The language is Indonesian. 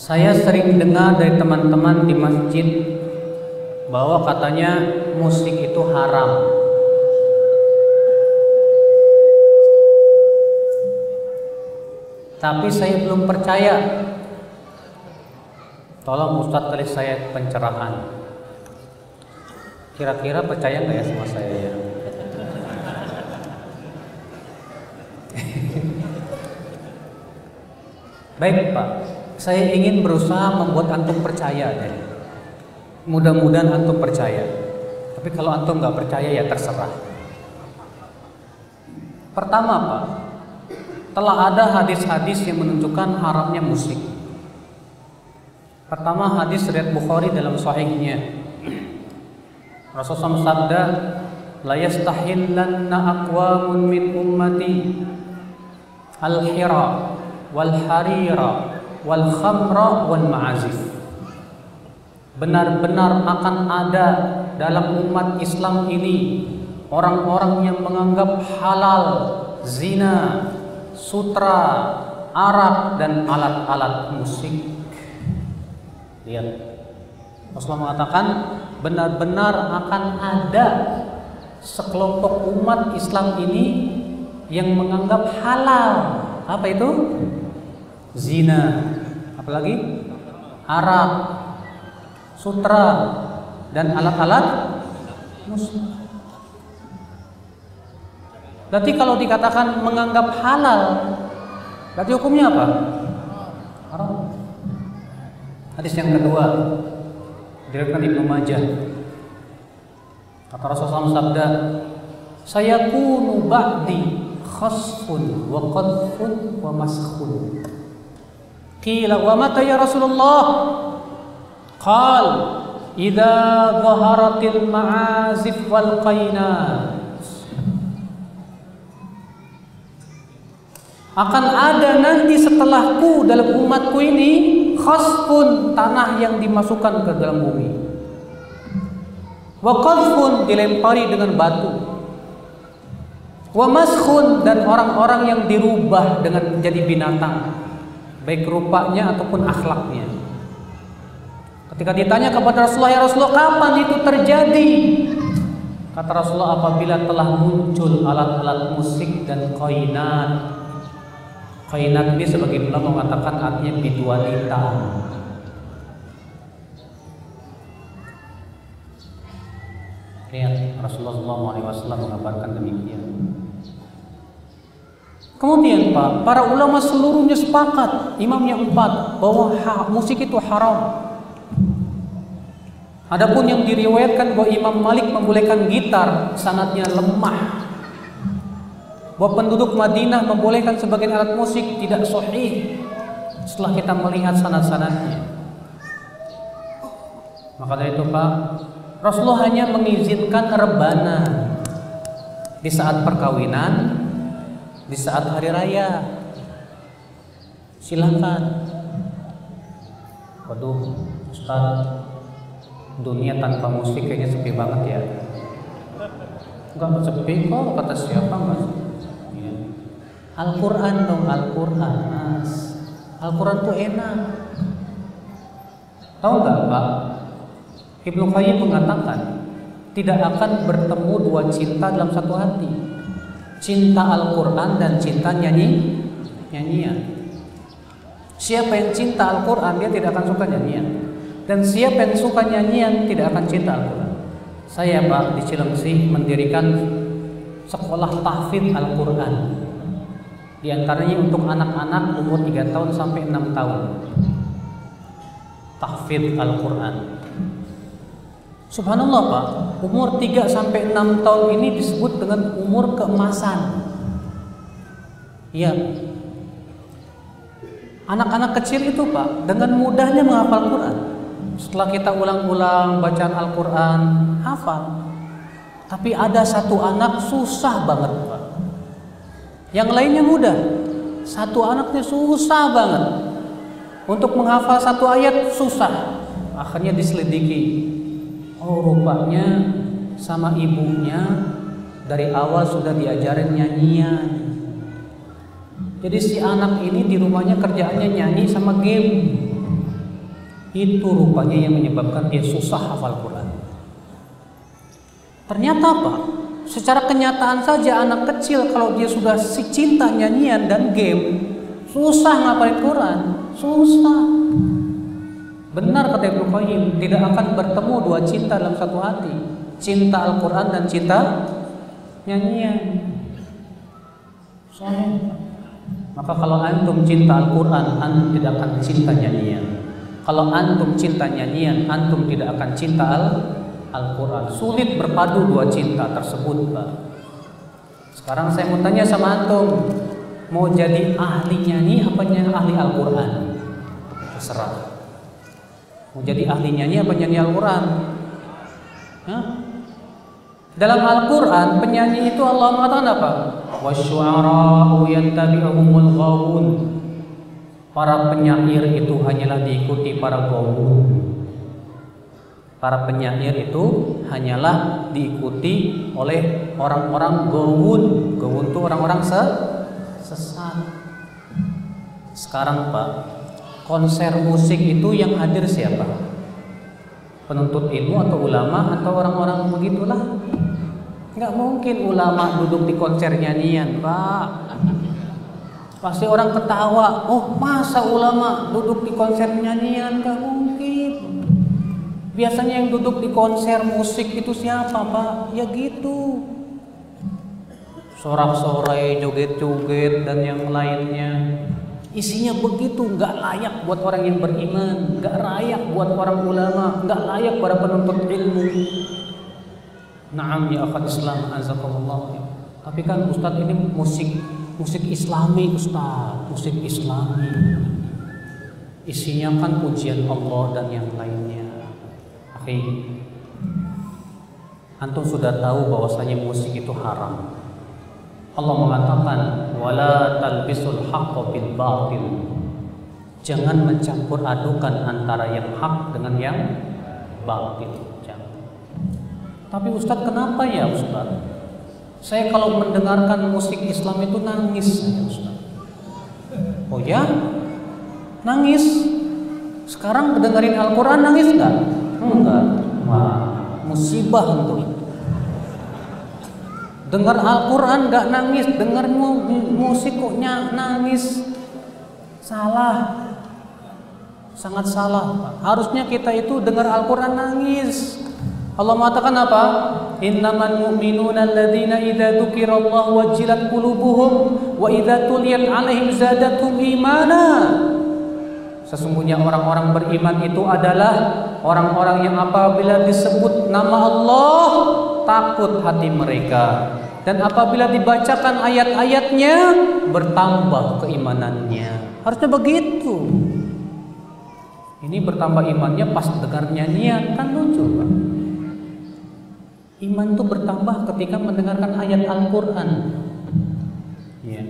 Saya sering dengar dari teman-teman di masjid bahwa katanya musik itu haram. Tapi saya belum percaya. Tolong Ustadz kali saya pencerahan. Kira-kira percaya nggak ya sama saya ya? Baik Pak, saya ingin berusaha membuat antum percaya deh. Mudah-mudahan antum percaya. Tapi kalau antum nggak percaya ya terserah. Pertama Pak, telah ada hadis-hadis yang menunjukkan haramnya musik. Pertama hadis riwayat Bukhari dalam sahihnya. Rasulullah sabda, la yastahillanna aqwamun min ummati al-hira wal harira wal khamra wal ma'azif. Benar-benar akan ada dalam umat Islam ini orang-orang yang menganggap halal zina, sutra, arak dan alat-alat musik. Lihat, Rasulullah mengatakan benar-benar akan ada sekelompok umat Islam ini yang menganggap halal apa itu? Zina, apalagi arak, sutra dan alat-alat musik. Berarti kalau dikatakan menganggap halal, berarti hukumnya apa? Haram. Hadis yang kedua diriwayatkan Ibnu Majah. Kata Rasulullah sabda, sayakunu ba'di khasfun wa qadfun wa maskhun. Qila wa mata ya Rasulullah? Qal idza dhaharatil ma'azif wal qainat. Akan ada nanti setelahku dalam umatku ini khasfun, tanah yang dimasukkan ke dalam bumi, wa qadfun, dilempari dengan batu, wa maskhun, dan orang-orang yang dirubah dengan menjadi binatang, baik rupanya ataupun akhlaknya. Ketika ditanya kepada Rasulullah, ya Rasulullah, kapan itu terjadi? Kata Rasulullah, apabila telah muncul alat-alat musik dan qainat. Qainat ini sebagai ulama mengatakan artinya biduanita. Lihat, Rasulullah SAW mengabarkan demikian. Kemudian Pak, para ulama seluruhnya sepakat, imam yang 4, bahwa musik itu haram. Adapun yang diriwayatkan bahwa Imam Malik membolehkan gitar, sanadnya lemah. Bahwa penduduk Madinah membolehkan sebagian alat musik, tidak sahih setelah kita melihat sanad-sanadnya. Maka dari itu Pak, Rasulullah hanya mengizinkan rebana di saat perkawinan, di saat hari raya. Silakan. Waduh, Ustaz, dunia tanpa musik kayaknya sepi banget ya. Enggak sepi kok, kata siapa Mas? Al-Quran dong, Al-Quran Mas. Al-Quran tuh enak. Tahu nggak Pak? Ibnu Qayyim mengatakan tidak akan bertemu dua cinta dalam satu hati. Cinta Al-Quran dan cinta nyanyian. Siapa yang cinta Al-Quran, dia tidak akan suka nyanyian. Dan siapa yang suka nyanyian tidak akan cinta Al-Quran. Saya Pak di Cilengsi mendirikan sekolah tahfidz Al-Quran. Di antaranya untuk anak-anak umur 3 tahun sampai 6 tahun. Tahfidz Al-Quran. Subhanallah Pak, umur 3 sampai 6 tahun ini disebut dengan umur keemasan. Iya. Anak-anak kecil itu Pak, dengan mudahnya menghafal Quran. Setelah kita ulang-ulang bacaan Al-Quran, hafal. Tapi ada satu anak susah banget Pak. Yang lainnya mudah. Satu anaknya susah banget. Untuk menghafal satu ayat susah. Akhirnya diselidiki. Oh, rupanya sama ibunya dari awal sudah diajarin nyanyian. Jadi si anak ini di rumahnya kerjaannya nyanyi sama game. Itu rupanya yang menyebabkan dia susah hafal Quran. Ternyata apa? Secara kenyataan saja anak kecil kalau dia sudah cinta nyanyian dan game, susah ngapalin Quran, susah. Benar kata Ibnu Qayyim, tidak akan bertemu dua cinta dalam satu hati, cinta Al-Quran dan cinta nyanyian. Soalnya, maka kalau antum cinta Al-Quran, antum tidak akan cinta nyanyian. Kalau antum cinta nyanyian, antum tidak akan cinta Al-Quran. Sulit berpadu dua cinta tersebut, Pak. Sekarang saya mau tanya sama antum, mau jadi ahli nyanyi apa ahli Al-Quran? Terserah. Mau jadi ahli nyanyi apa nyanyi Al-Quran? Dalam Al-Quran penyanyi itu Allah mengatakan apa? Wasyu'ara'u yattabi'uhumul ghawun. Para penyair itu hanyalah diikuti para ghawun. Para penyair itu hanyalah diikuti oleh orang-orang ghawun. Ghawun itu orang-orang sesat. Sekarang Pak, konser musik itu yang hadir siapa? Penuntut ilmu atau ulama atau orang-orang begitulah? Nggak mungkin ulama duduk di konser nyanyian, Pak. Pasti orang ketawa. Oh, masa ulama duduk di konser nyanyian? Nggak mungkin. Biasanya yang duduk di konser musik itu siapa, Pak? Ya gitu. Sorak-sorai, joget-joget dan yang lainnya. Isinya begitu, nggak layak buat orang yang beriman, nggak layak buat orang ulama, nggak layak para penuntut ilmu. Naam ya akhwat Islam, azakumullah. Tapi kan Ustadz ini musik Islami, Ustadz, musik Islami. Isinya kan pujian Allah dan yang lainnya. Oke. Antum sudah tahu bahwasanya musik itu haram. Allah mengatakan wala talbisul haqqo bil batil. Jangan mencampur adukan antara yang hak dengan yang batil. Jangan. Tapi Ustadz, kenapa ya Ustadz? Saya kalau mendengarkan musik Islam itu nangis ya Ustadz. Oh ya? Nangis? Sekarang dengerin Al-Quran nangis nggak? Enggak. Wah, musibah untuk itu. Dengar Al-Quran gak nangis, dengar musik kok nangis. Salah. Sangat salah. Harusnya kita itu dengar Al-Quran nangis. Allah mengatakan apa? Innamal mu'minuna alladzina idza dzukirallahu wajilat qulubuhum wa idza tuliyat 'alaihim zadatuhum imana. Sesungguhnya orang-orang beriman itu adalah orang-orang yang apabila disebut nama Allah takut hati mereka, dan apabila dibacakan ayat-ayatnya bertambah keimanannya. Harusnya begitu. Ini bertambah imannya pas dengar nyanyian, kan lucu Pak. Iman itu bertambah ketika mendengarkan ayat Al-Quran. Ya.